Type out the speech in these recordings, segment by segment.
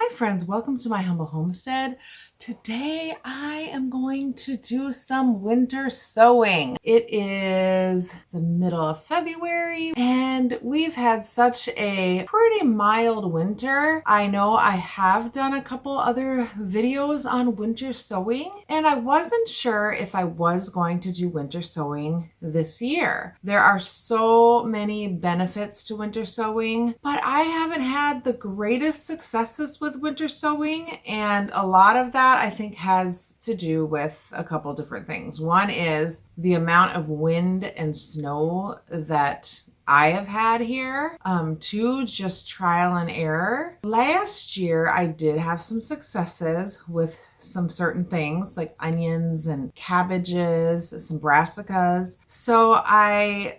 Hi friends, welcome to my humble homestead. Today I am going to do some winter sowing. It is the middle of February and we've had such a pretty mild winter. I know I have done a couple other videos on winter sowing and I wasn't sure if I was going to do winter sowing this year. There are so many benefits to winter sowing, but I haven't had the greatest successes with winter sowing, and a lot of that I think has to do with a couple different things. One is the amount of wind and snow that I have had here. Two, just trial and error. Last year, I did have some successes with some certain things like onions and cabbages, some brassicas. So I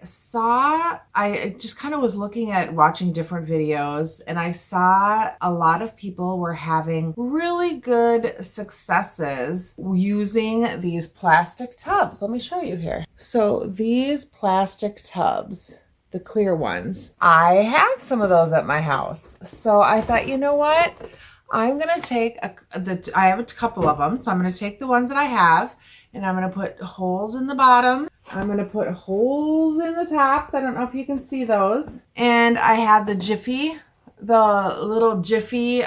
just kind of was looking at watching different videos and I saw a lot of people were having really good successes using these plastic tubs. Let me show you here. So these plastic tubs, the clear ones, I had some of those at my house. So I thought, you know what? I'm going to take, I have a couple of them. So I'm going to take the ones that I have and I'm going to put holes in the bottom. I'm going to put holes in the tops. I don't know if you can see those. And I had the little Jiffy,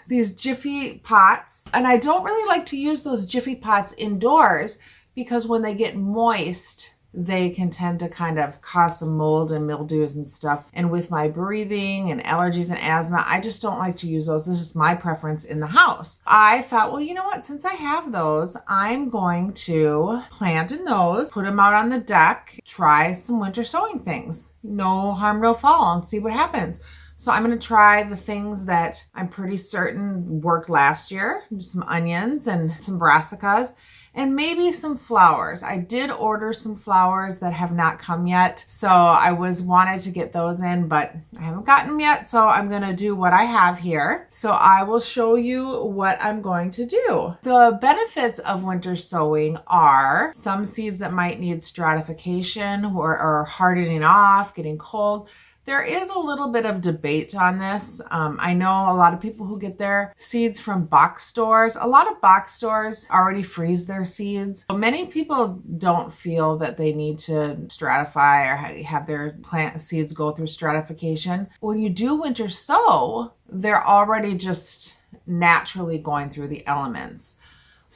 these Jiffy pots. And I don't really like to use those Jiffy pots indoors because when they get moist, they can tend to kind of cause some mold and mildews and stuff. And with my breathing and allergies and asthma, I just don't like to use those. This is my preference in the house. I thought, well, you know what? Since I have those, I'm going to plant in those, put them out on the deck, try some winter sowing things. No harm, no foul, and see what happens. So I'm going to try the things that I'm pretty certain worked last year, some onions and some brassicas, and maybe some flowers. I did order some flowers that have not come yet. So I wanted to get those in, but I haven't gotten them yet. So I'm going to do what I have here. So I will show you what I'm going to do. The benefits of winter sowing are some seeds that might need stratification or hardening off, getting cold. There is a little bit of debate on this. I know a lot of people who get their seeds from box stores. A lot of box stores already freeze their seeds. Many people don't feel that they need to stratify or have their plant seeds go through stratification. When you do winter sow, they're already just naturally going through the elements.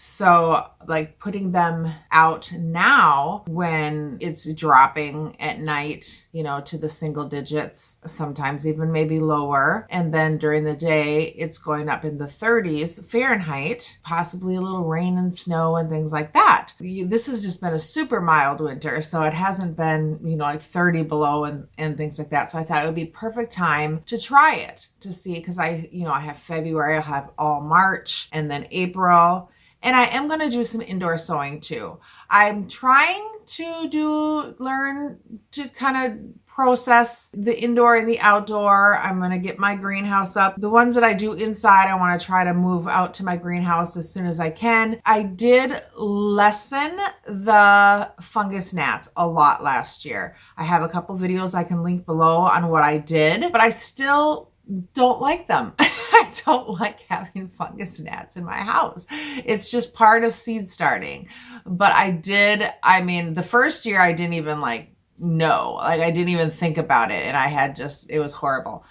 So like putting them out now when it's dropping at night, to the single digits, sometimes even maybe lower. And then during the day, it's going up in the 30s Fahrenheit, possibly a little rain and snow and things like that. This has just been a super mild winter. So it hasn't been, like 30 below and things like that. So I thought it would be perfect time to try it to see, because I have February, I'll have all March and then April. And I am going to do some indoor sowing too. I'm trying to learn to kind of process the indoor and the outdoor. I'm going to get my greenhouse up. The ones that I do inside, I want to try to move out to my greenhouse as soon as I can. I did lessen the fungus gnats a lot last year. I have a couple videos I can link below on what I did, but I still don't like them. I don't like having fungus gnats in my house. It's just part of seed starting. But the first year I didn't even I didn't even think about it. And it was horrible.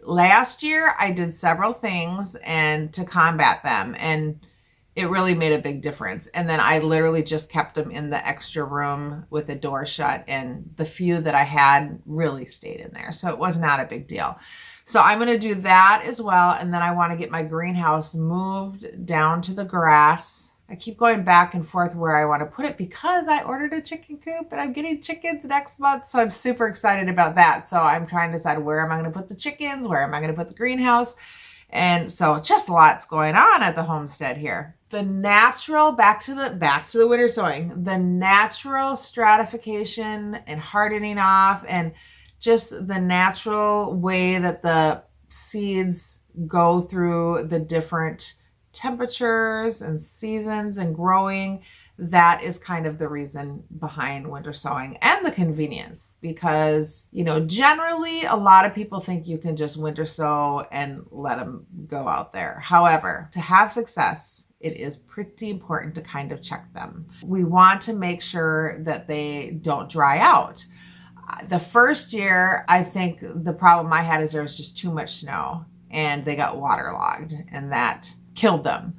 Last year I did several things and to combat them, and it really made a big difference. And then I literally just kept them in the extra room with the door shut, and the few that I had really stayed in there. So it was not a big deal. So I'm going to do that as well. And then I want to get my greenhouse moved down to the grass. I keep going back and forth where I want to put it because I ordered a chicken coop and I'm getting chickens next month. So I'm super excited about that. So I'm trying to decide, where am I going to put the chickens? Where am I going to put the greenhouse? And so just lots going on at the homestead here. The natural, back to the winter sowing, the natural stratification and hardening off, and just the natural way that the seeds go through the different temperatures and seasons and growing, that is kind of the reason behind winter sowing and the convenience, because, you know, generally a lot of people think you can just winter sow and let them go out there. However, to have success, it is pretty important to kind of check them. We want to make sure that they don't dry out. The first year, I think the problem I had is there was just too much snow and they got waterlogged and that killed them.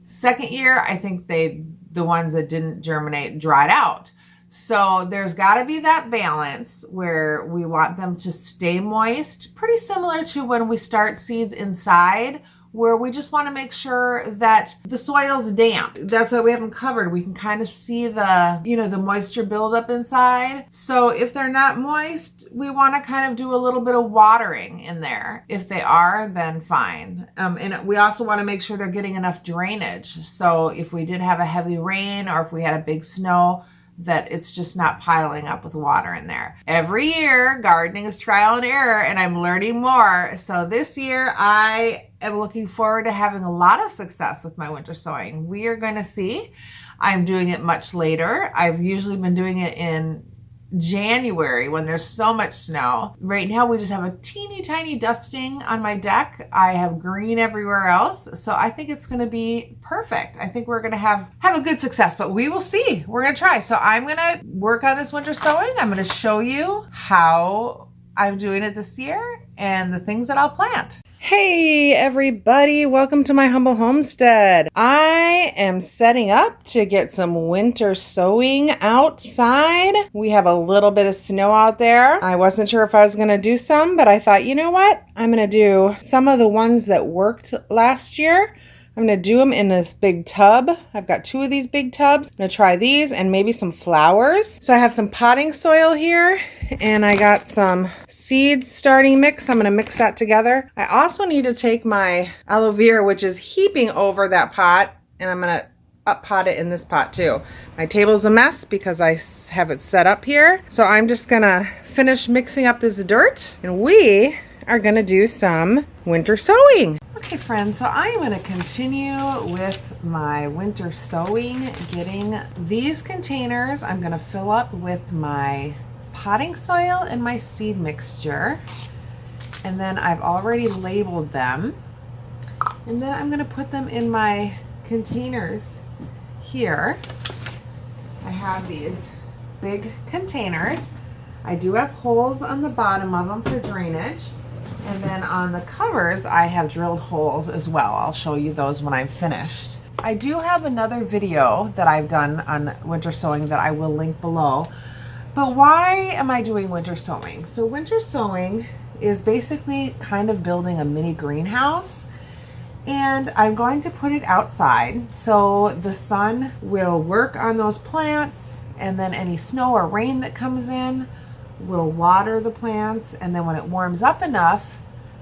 Second year, I think the ones that didn't germinate dried out. So there's got to be that balance where we want them to stay moist, pretty similar to when we start seeds inside, where we just want to make sure that the soil's damp. That's why we have them covered. We can kind of see the, you know, the moisture build up inside. So if they're not moist, we want to kind of do a little bit of watering in there. If they are, then fine. And we also want to make sure they're getting enough drainage. So if we did have a heavy rain or if we had a big snow, that it's just not piling up with water in there. Every year, gardening is trial and error, and I'm learning more. So this year, I am looking forward to having a lot of success with my winter sowing. We are going to see. I'm doing it much later. I've usually been doing it in January when there's so much snow. Right now we just have a teeny tiny dusting on my deck. I have green everywhere else. So I think it's going to be perfect. I think we're going to have a good success, but we will see. We're going to try. So I'm going to work on this winter sowing. I'm going to show you how I'm doing it this year and the things that I'll plant. Hey everybody, welcome to my humble homestead. I am setting up to get some winter sowing outside. We have a little bit of snow out there. I wasn't sure if I was going to do some, but I thought, you know what? I'm going to do some of the ones that worked last year. I'm going to do them in this big tub. I've got 2 of these big tubs. I'm going to try these and maybe some flowers. So I have some potting soil here and I got some seed starting mix. I'm going to mix that together. I also need to take my aloe vera, which is heaping over that pot, and I'm going to up pot it in this pot too. My table's a mess because I have it set up here. So I'm just going to finish mixing up this dirt and we are going to do some winter sowing. Okay friends, so I am going to continue with my winter sowing, getting these containers. I'm going to fill up with my potting soil and my seed mixture. And then I've already labeled them. And then I'm going to put them in my containers here. I have these big containers. I do have holes on the bottom of them for drainage. And then on the covers, I have drilled holes as well. I'll show you those when I'm finished. I do have another video that I've done on winter sowing that I will link below. But why am I doing winter sowing? So winter sowing is basically kind of building a mini greenhouse. And I'm going to put it outside so the sun will work on those plants, and then any snow or rain that comes in will water the plants, and then when it warms up enough,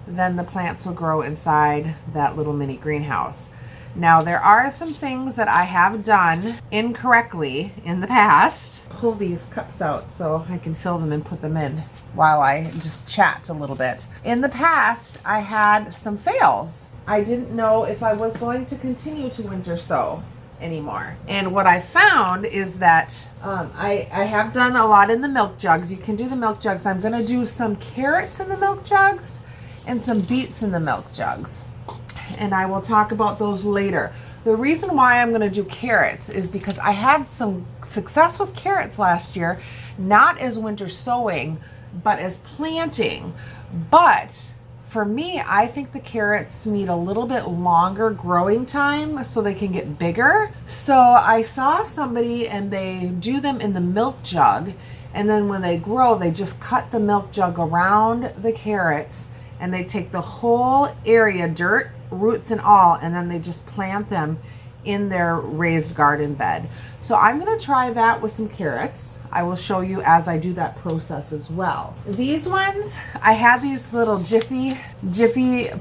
then the plants will grow inside that little mini greenhouse. Now there are some things that I have done incorrectly in the past. Pull these cups out so I can fill them and put them in while I just chat a little bit. In the past, I had some fails. I didn't know if I was going to continue to winter sow anymore. And what I found is that I have done a lot in the milk jugs. You can do the milk jugs. I'm going to do some carrots in the milk jugs and some beets in the milk jugs. And I will talk about those later. The reason why I'm going to do carrots is because I had some success with carrots last year, not as winter sowing, but as planting. But for me, I think the carrots need a little bit longer growing time so they can get bigger. So I saw somebody and they do them in the milk jug, and then when they grow, they just cut the milk jug around the carrots and they take the whole area, dirt, roots and all, and then they just plant them in their raised garden bed. So I'm going to try that with some carrots. I will show you as I do that process as well. These ones, I had these little jiffy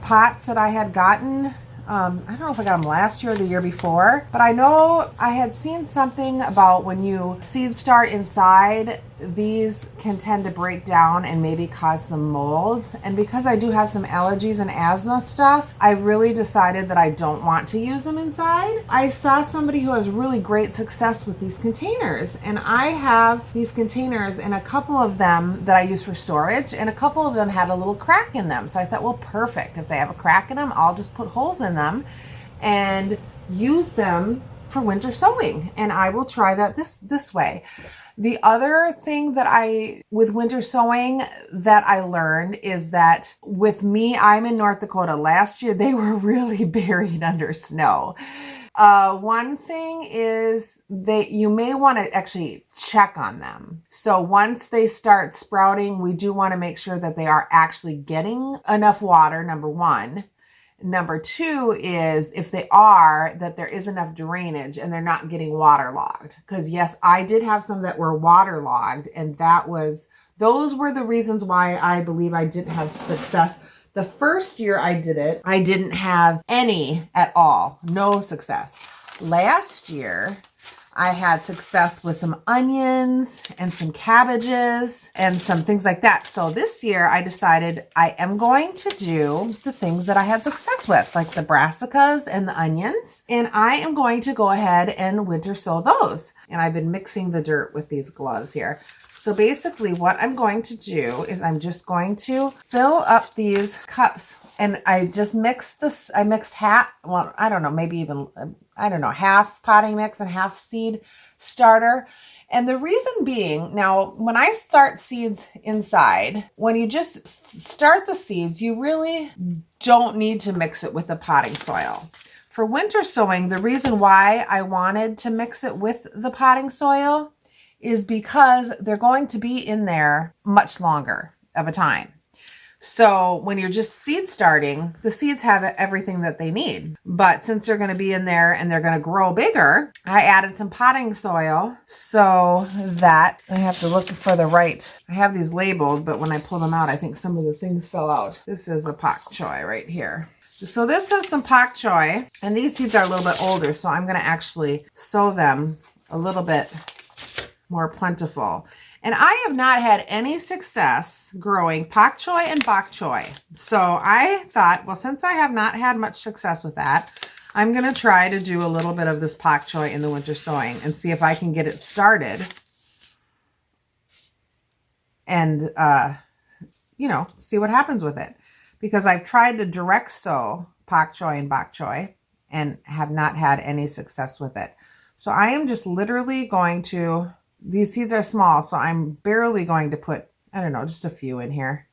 pots that I had gotten. I don't know if I got them last year or the year before, but I know I had seen something about when you seed start inside, these can tend to break down and maybe cause some molds. And because I do have some allergies and asthma stuff, I really decided that I don't want to use them inside. I saw somebody who has really great success with these containers, and I have these containers, and a couple of them that I use for storage, and a couple of them had a little crack in them. So I thought, well, perfect. If they have a crack in them, I'll just put holes in them and use them for winter sowing. And I will try that this way. The other thing that with winter sowing that I learned is that with me, I'm in North Dakota. Last year, they were really buried under snow. One thing is you may want to actually check on them. So once they start sprouting, we do want to make sure that they are actually getting enough water, number one. Number two is if they are, that there is enough drainage and they're not getting waterlogged. Because yes, I did have some that were waterlogged, and those were the reasons why I believe I didn't have success. The first year I did it, I didn't have any at all, no success. Last year, I had success with some onions and some cabbages and some things like that. So this year I decided I am going to do the things that I had success with, like the brassicas and the onions. And I am going to go ahead and winter sow those. And I've been mixing the dirt with these gloves here. So basically what I'm going to do is I'm just going to fill up these cups. And I just mixed this, I mixed half, well, I don't know, maybe even, I don't know, half potting mix and half seed starter. And the reason being, now, when I start seeds inside, when you just start the seeds, you really don't need to mix it with the potting soil. For winter sowing, the reason why I wanted to mix it with the potting soil is because they're going to be in there much longer of a time. So when you're just seed starting, the seeds have everything that they need. But since they're going to be in there and they're going to grow bigger, I added some potting soil so that I have to look for the right. I have these labeled, but when I pull them out, I think some of the things fell out. This is a pak choi right here. So this is some pak choi, and these seeds are a little bit older, so I'm going to actually sow them a little bit more plentiful. And I have not had any success growing pak choi and bok choy. So I thought, well, since I have not had much success with that, I'm going to try to do a little bit of this pak choi in the winter sowing and see if I can get it started. And, see what happens with it. Because I've tried to direct sow pak choi and bok choy and have not had any success with it. So I am just literally going to... These seeds are small, so I'm barely going to put, I don't know, just a few in here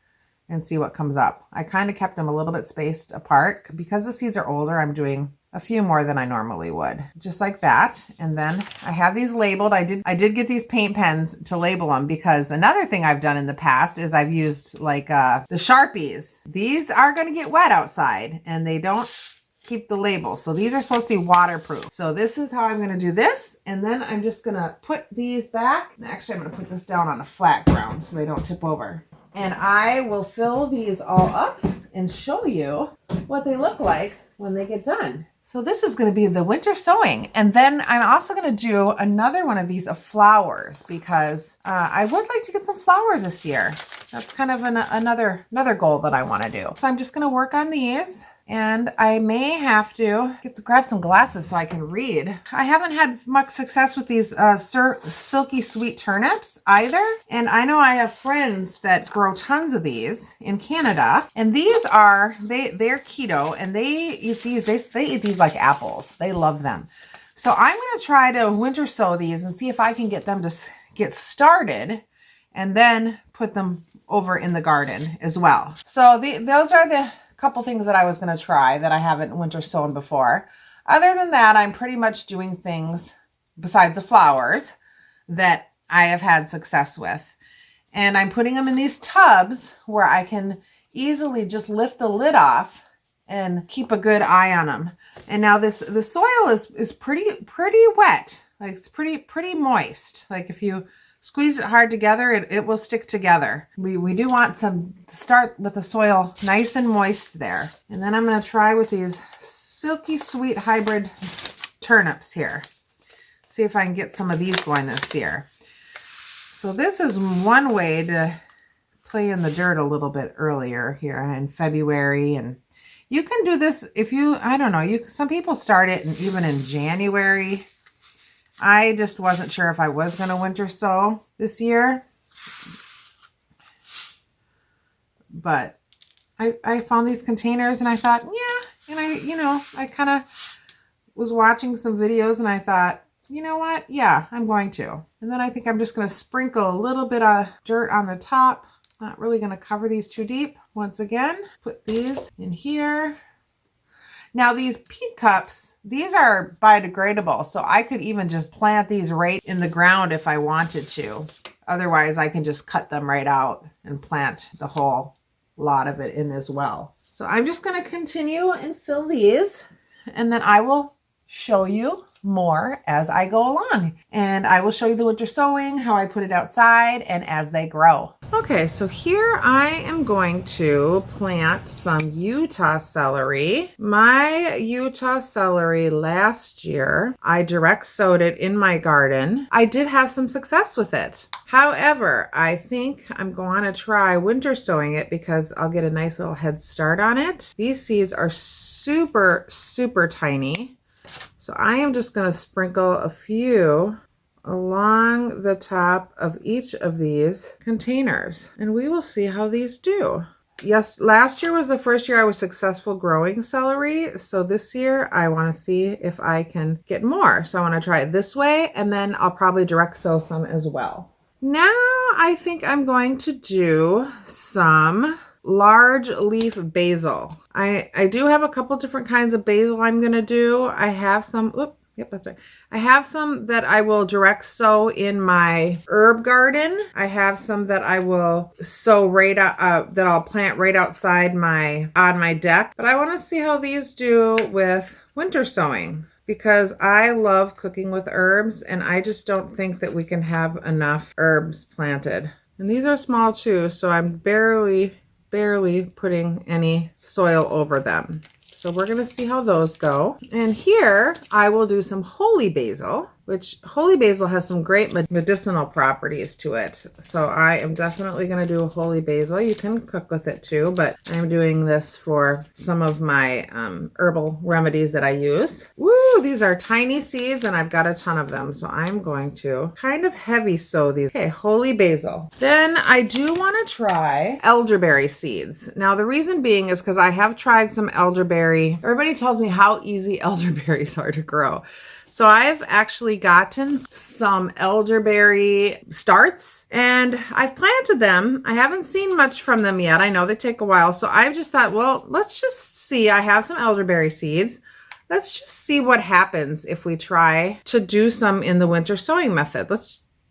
and see what comes up. I kind of kept them a little bit spaced apart. Because the seeds are older, I'm doing a few more than I normally would. Just like that. And then I have these labeled. I did get these paint pens to label them, because another thing I've done in the past is I've used like the Sharpies. These are going to get wet outside and they don't keep the label. So these are supposed to be waterproof. So this is how I'm going to do this. And then I'm just going to put these back. Actually, I'm going to put this down on a flat ground so they don't tip over. And I will fill these all up and show you what they look like when they get done. So this is going to be the winter sowing. And then I'm also going to do another one of these of flowers, because I would like to get some flowers this year. That's kind of another goal that I want to do. So I'm just going to work on these. And I may have to grab some glasses so I can read. I haven't had much success with these silky sweet turnips either. And I know I have friends that grow tons of these in Canada. And these are, they're keto, and they eat these, they eat these like apples. They love them. So I'm going to try to winter sow these and see if I can get them to get started and then put them over in the garden as well. So those are the couple things that I was going to try that I haven't winter sown before. Other than that, I'm pretty much doing things besides the flowers that I have had success with. And I'm putting them in these tubs where I can easily just lift the lid off and keep a good eye on them. And now the soil is pretty wet. Like it's pretty moist. Like if you squeeze it hard together, it will stick together. We do want to start with the soil nice and moist there. And then I'm going to try with these silky sweet hybrid turnips here. See if I can get some of these going this year. So this is one way to play in the dirt a little bit earlier here in February. And you can do this if you, I don't know, some people start it even in January. I just wasn't sure if I was going to winter sow this year. But I found these containers and I thought, yeah. And I kind of was watching some videos and I thought, you know what? Yeah, I'm going to. And then I think I'm just going to sprinkle a little bit of dirt on the top. Not really going to cover these too deep. Once again, put these in here. Now these peat cups, these are biodegradable. So I could even just plant these right in the ground if I wanted to. Otherwise, I can just cut them right out and plant the whole lot of it in as well. So I'm just going to continue and fill these, and then I will show you more as I go along. And I will show you the winter sowing, how I put it outside, and as they grow. Okay, so here I am going to plant some Utah celery. My Utah celery last year, I direct sowed it in my garden. I did have some success with it. However, I think I'm going to try winter sowing it because I'll get a nice little head start on it. These seeds are super, super tiny. So I am just going to sprinkle a few along the top of each of these containers, and we will see how these do. Yes, last year was the first year I was successful growing celery. So this year I want to see if I can get more. So I want to try it this way, and then I'll probably direct sow some as well. Now I think I'm going to do some large leaf basil. I do have a couple different kinds of basil I'm going to do. I have some, yep, that's right. I have some that I will direct sow in my herb garden. I have some that I will sow right out, that I'll plant right outside on my deck. But I want to see how these do with winter sowing, because I love cooking with herbs and I just don't think that we can have enough herbs planted. And these are small too, so I'm barely putting any soil over them. So we're going to see how those go. And here I will do some holy basil, which holy basil has some great medicinal properties to it. So I am definitely going to do a holy basil. You can cook with it too, but I'm doing this for some of my herbal remedies that I use. Woo, these are tiny seeds and I've got a ton of them. So I'm going to kind of heavy sow these. Okay, holy basil. Then I do want to try elderberry seeds. Now the reason being is because I have tried some elderberry. Everybody tells me how easy elderberries are to grow. So I've actually gotten some elderberry starts and I've planted them. I haven't seen much from them yet. I know they take a while. So I've just thought, well, let's just see. I have some elderberry seeds. Let's just see what happens if we try to do some in the winter sowing method.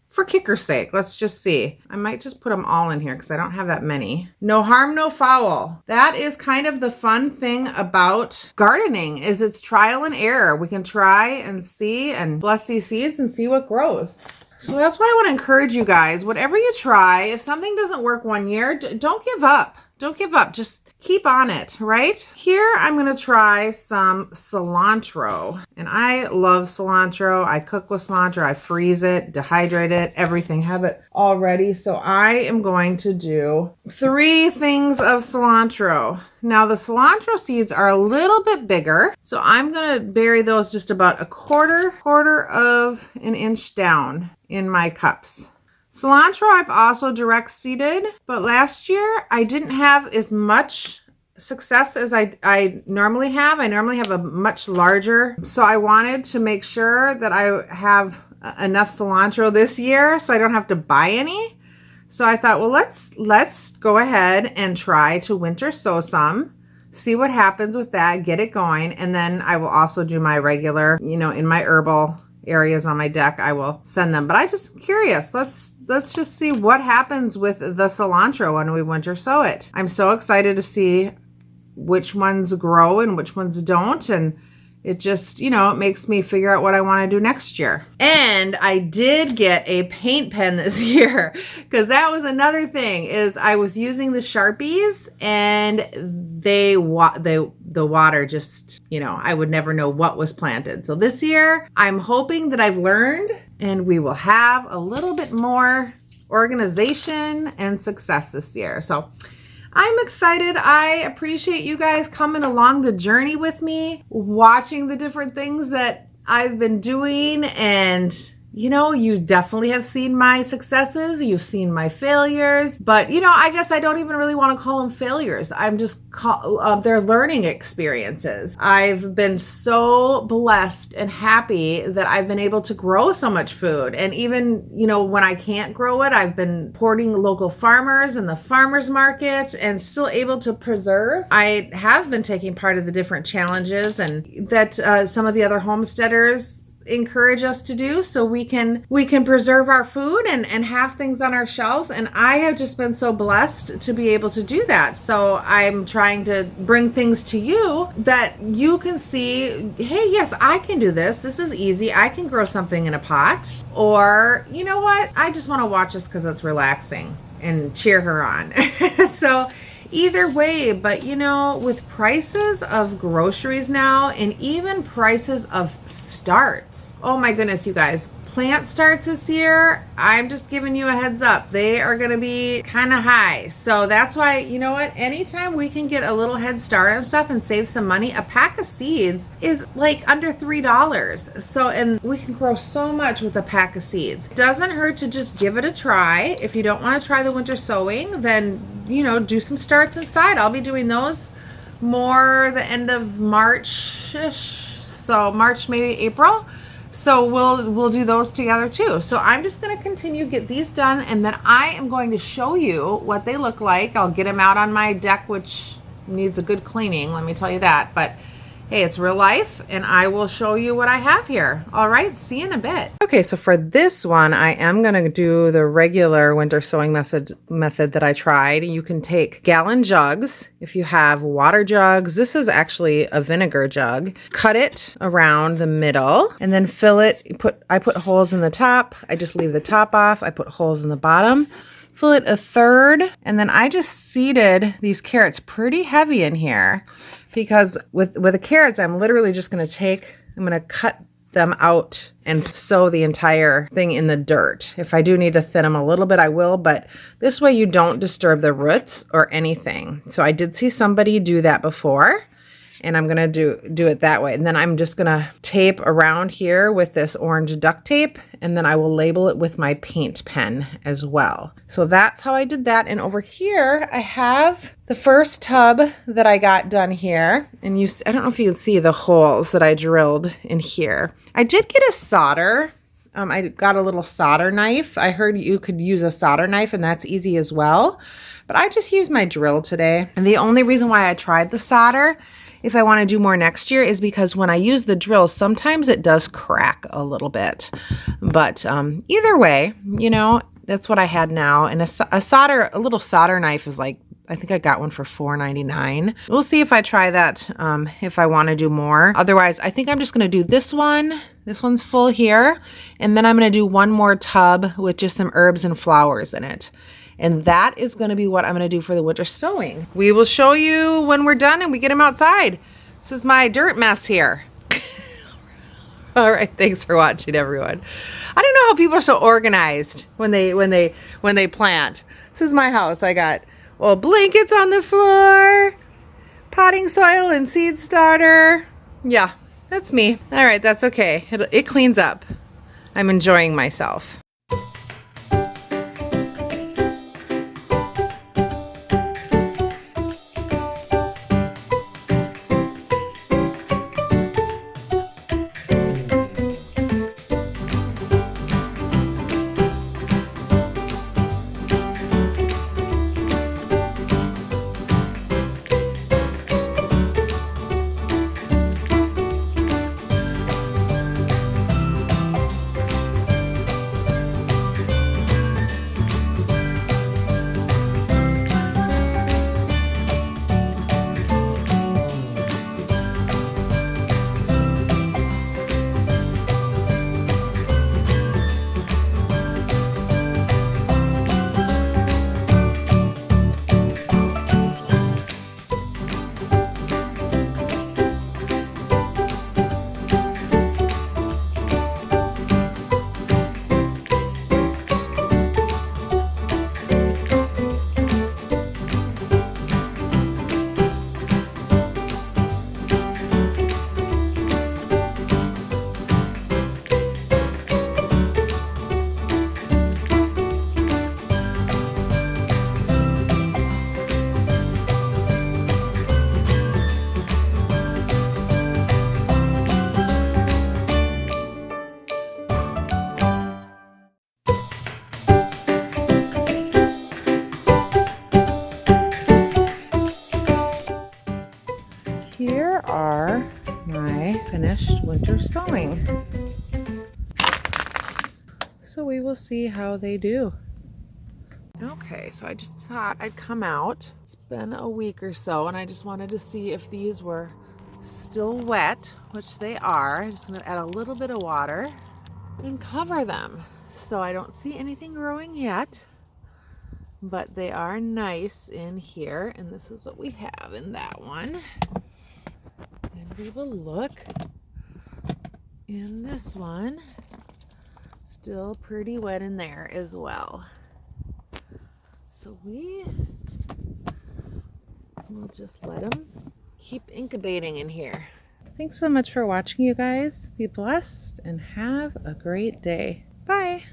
For kicker's sake, let's just see. I might just put them all in here because I don't have that many. No harm, no foul. That is kind of the fun thing about gardening, is it's trial and error. We can try and see and bless these seeds and see what grows. So that's why I want to encourage you guys, whatever you try, if something doesn't work one year, don't give up. Don't give up. Just keep on it, right? Here, I'm going to try some cilantro. And I love cilantro. I cook with cilantro. I freeze it, dehydrate it, everything. Have it all ready. So I am going to do 3 things of cilantro. Now, the cilantro seeds are a little bit bigger. So I'm going to bury those just about a quarter of an inch down in my cups. Cilantro I've also direct seeded, but last year I didn't have as much success as I normally have. I normally have a much larger, so I wanted to make sure that I have enough cilantro this year so I don't have to buy any. So I thought, well, let's go ahead and try to winter sow some, see what happens with that, get it going, and then I will also do my regular, in my herbal areas on my deck, I will send them. But I just curious, let's just see what happens with the cilantro when we winter sow it. I'm so excited to see which ones grow and which ones don't, and it just, it makes me figure out what I want to do next year. And I did get a paint pen this year, because that was another thing, is I was using the Sharpies and the water just, I would never know what was planted. So this year I'm hoping that I've learned and we will have a little bit more organization and success this year. So I'm excited. I appreciate you guys coming along the journey with me, watching the different things that I've been doing. And you know, you definitely have seen my successes. You've seen my failures, but you know, I guess I don't even really want to call them failures. I'm just they're learning experiences. I've been so blessed and happy that I've been able to grow so much food. And even, you know, when I can't grow it, I've been supporting local farmers and the farmers market and still able to preserve. I have been taking part of the different challenges and that some of the other homesteaders encourage us to do, so we can preserve our food and have things on our shelves. And I have just been so blessed to be able to do that. So I'm trying to bring things to you that you can see, hey, yes, I can do this. This is easy. I can grow something in a pot. Or, you know what? I just want to watch this because it's relaxing and cheer her on. So either way, but you know, with prices of groceries now and even prices of starts, oh my goodness, you guys, plant starts this year, I'm just giving you a heads up, they are going to be kind of high. So that's why, you know what, anytime we can get a little head start on stuff and save some money, a pack of seeds is like under $3. So, and we can grow so much with a pack of seeds. It doesn't hurt to just give it a try. If you don't want to try the winter sowing, then, you know, do some starts inside. I'll be doing those more the end of March-ish. So March, maybe April. So we'll do those together too. So I'm just going to continue get these done, and then I am going to show you what they look like. I'll get them out on my deck, which needs a good cleaning, let me tell you that. But hey, it's real life, and I will show you what I have here. All right, see you in a bit. Okay, so for this one, I am gonna do the regular winter sowing method that I tried. You can take gallon jugs, if you have water jugs. This is actually a vinegar jug. Cut it around the middle, and then fill it. I put holes in the top. I just leave the top off. I put holes in the bottom. Fill it a third, and then I just seeded these carrots pretty heavy in here. Because with the carrots, I'm literally just going to cut them out and sow the entire thing in the dirt. If I do need to thin them a little bit, I will, but this way you don't disturb the roots or anything. So I did see somebody do that before, and I'm going to do it that way. And then I'm just going to tape around here with this orange duct tape, and then I will label it with my paint pen as well. So that's how I did that. And over here, I have the first tub that I got done here. And I don't know if you can see the holes that I drilled in here. I did get a solder. I got a little solder knife. I heard you could use a solder knife, and that's easy as well. But I just used my drill today. And the only reason why I tried the solder, if I want to do more next year, is because when I use the drill, sometimes it does crack a little bit. But either way, you know, that's what I had now. And a little solder knife is like, I think I got one for $4.99. We'll see if I try that, if I want to do more. Otherwise, I think I'm just going to do this one. This one's full here. And then I'm going to do one more tub with just some herbs and flowers in it. And that is going to be what I'm going to do for the winter sowing. We will show you when we're done and we get them outside. This is my dirt mess here. All right, thanks for watching, everyone. I don't know how people are so organized when they plant. This is my house. I got blankets on the floor, potting soil and seed starter. Yeah, that's me. All right, that's okay. It cleans up. I'm enjoying myself. my finished winter sowing. So we will see how they do. Okay, so I just thought I'd come out. It's been a week or so, and I just wanted to see if these were still wet, which they are. I'm just gonna add a little bit of water and cover them. So I don't see anything growing yet, but they are nice in here, and this is what we have in that one. And we will look in this one. Still pretty wet in there as well. So we will just let them keep incubating in here. Thanks so much for watching, you guys. Be blessed and have a great day. Bye.